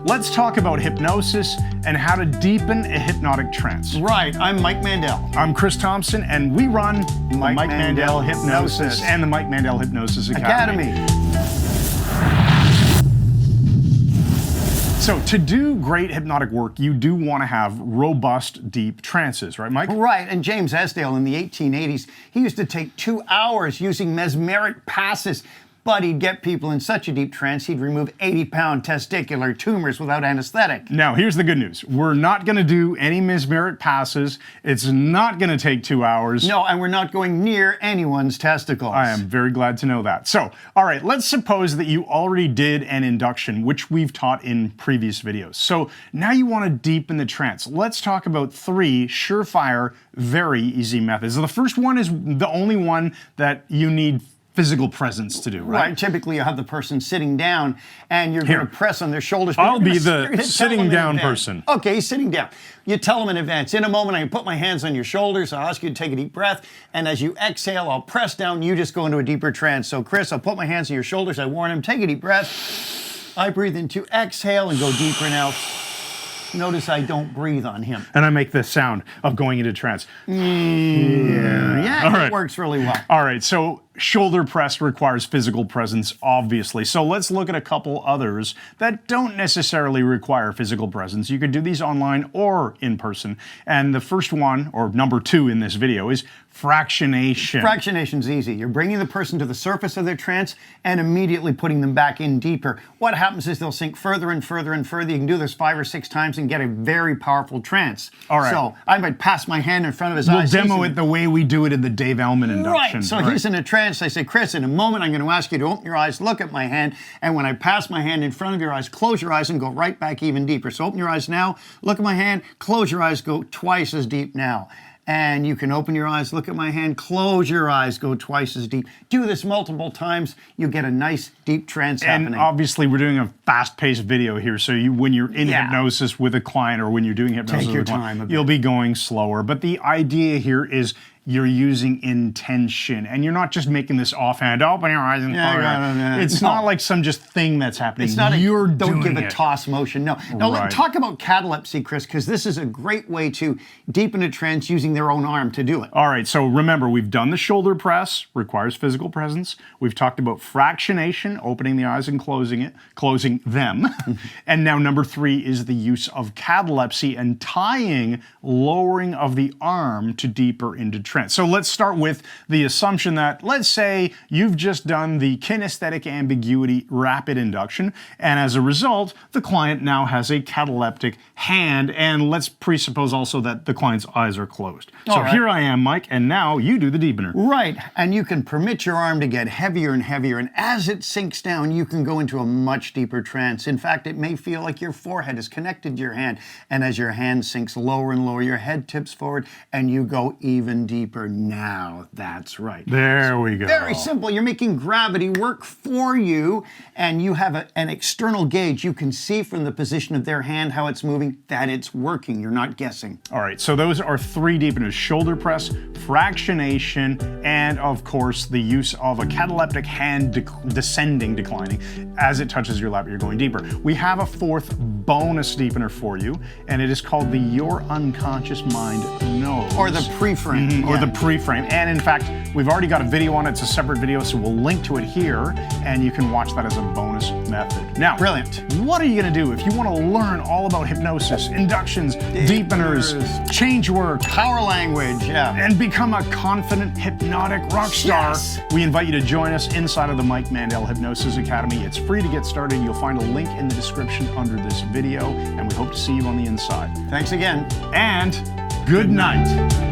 let's talk about hypnosis and how to deepen a hypnotic trance. Right, I'm Mike Mandel. I'm Chris Thompson, and we run Mike Mandel Hypnosis and the Mike Mandel Hypnosis Academy. So to do great hypnotic work, you do want to have robust, deep trances, right, Mike? Right, and James Esdale in the 1880s, he used to take 2 hours using mesmeric passes, but he'd get people in such a deep trance, he'd remove 80-pound testicular tumors without anesthetic. Now, here's the good news. We're not going to do any mesmeric passes. It's not going to take 2 hours. No, and we're not going near anyone's testicles. I am very glad to know that. So, all right, let's suppose that you already did an induction, which we've taught in previous videos. So now you want to deepen the trance. Let's talk about 3 surefire, very easy methods. So the first one is the only one that you need physical presence to do, right? Typically you have the person sitting down and you're going to press on their shoulders. I'll be the sitting down person. Okay, sitting down. You tell them in advance. In a moment, I can put my hands on your shoulders. I'll ask you to take a deep breath. And as you exhale, I'll press down. You just go into a deeper trance. So Chris, I'll put my hands on your shoulders. I warn him, take a deep breath. I breathe into exhale and go deeper now. Notice I don't breathe on him. And I make the sound of going into trance. Yeah, All right. It works really well. All right, so shoulder press requires physical presence, obviously. So let's look at a couple others that don't necessarily require physical presence. You could do these online or in person. And the first one, or number 2 in this video, is fractionation. Fractionation's easy. You're bringing the person to the surface of their trance and immediately putting them back in deeper. What happens is they'll sink further and further and further. You can do this 5 or 6 times and get a very powerful trance. All right. So I might pass my hand in front of his eyes. We'll demo it the way we do it in the Dave Ellman induction. Right. So he's in a trance. I say, Chris, in a moment, I'm going to ask you to open your eyes, look at my hand, and when I pass my hand in front of your eyes, close your eyes and go right back even deeper. So open your eyes now, look at my hand, close your eyes, go twice as deep now. And you can open your eyes, look at my hand, close your eyes, go twice as deep. Do this multiple times, you get a nice deep trance happening. And obviously we're doing a fast-paced video here, so when you're in hypnosis with a client or when you're doing hypnosis with a client, you'll be going slower. But the idea here is you're using intention, and you're not just making this offhand, open your eyes and close your eyes. It's not like some just thing that's happening. It's not don't give a toss motion, no. Now let's talk about catalepsy, Chris, because this is a great way to deepen a trance using their own arm to do it. All right, so remember, we've done the shoulder press, requires physical presence. We've talked about fractionation, opening the eyes and closing them. And now number 3 is the use of catalepsy and tying lowering of the arm to deeper into trance. So let's start with the assumption that, let's say you've just done the kinesthetic ambiguity rapid induction, and as a result, the client now has a cataleptic hand, and let's presuppose also that the client's eyes are closed. So here I am, Mike, and now you do the deepener. Right, and you can permit your arm to get heavier and heavier, and as it sinks down, you can go into a much deeper trance. In fact, it may feel like your forehead is connected to your hand, and as your hand sinks lower and lower, your head tips forward, and you go even deeper. Now, that's right. There we go. Very simple. You're making gravity work for you, and you have an external gauge. You can see from the position of their hand how it's moving that it's working. You're not guessing. All right, so those are 3 deepeners: shoulder press, fractionation, and of course the use of a cataleptic hand declining. As it touches your lap, you're going deeper. We have a 4th bonus deepener for you, and it is called the Your Unconscious Mind Knows. Or the pre-frame. Or the pre-frame. And in fact, we've already got a video on it. It's a separate video, so we'll link to it here, and you can watch that as a bonus method. Now, brilliant. What are you going to do if you want to learn all about hypnosis, inductions, deepeners, change work, power language, and become a confident hypnotic rock star? We invite you to join us inside of the Mike Mandel Hypnosis Academy. It's free to get started. You'll find a link in the description under this video, and we hope to see you on the inside. Thanks again. And good night.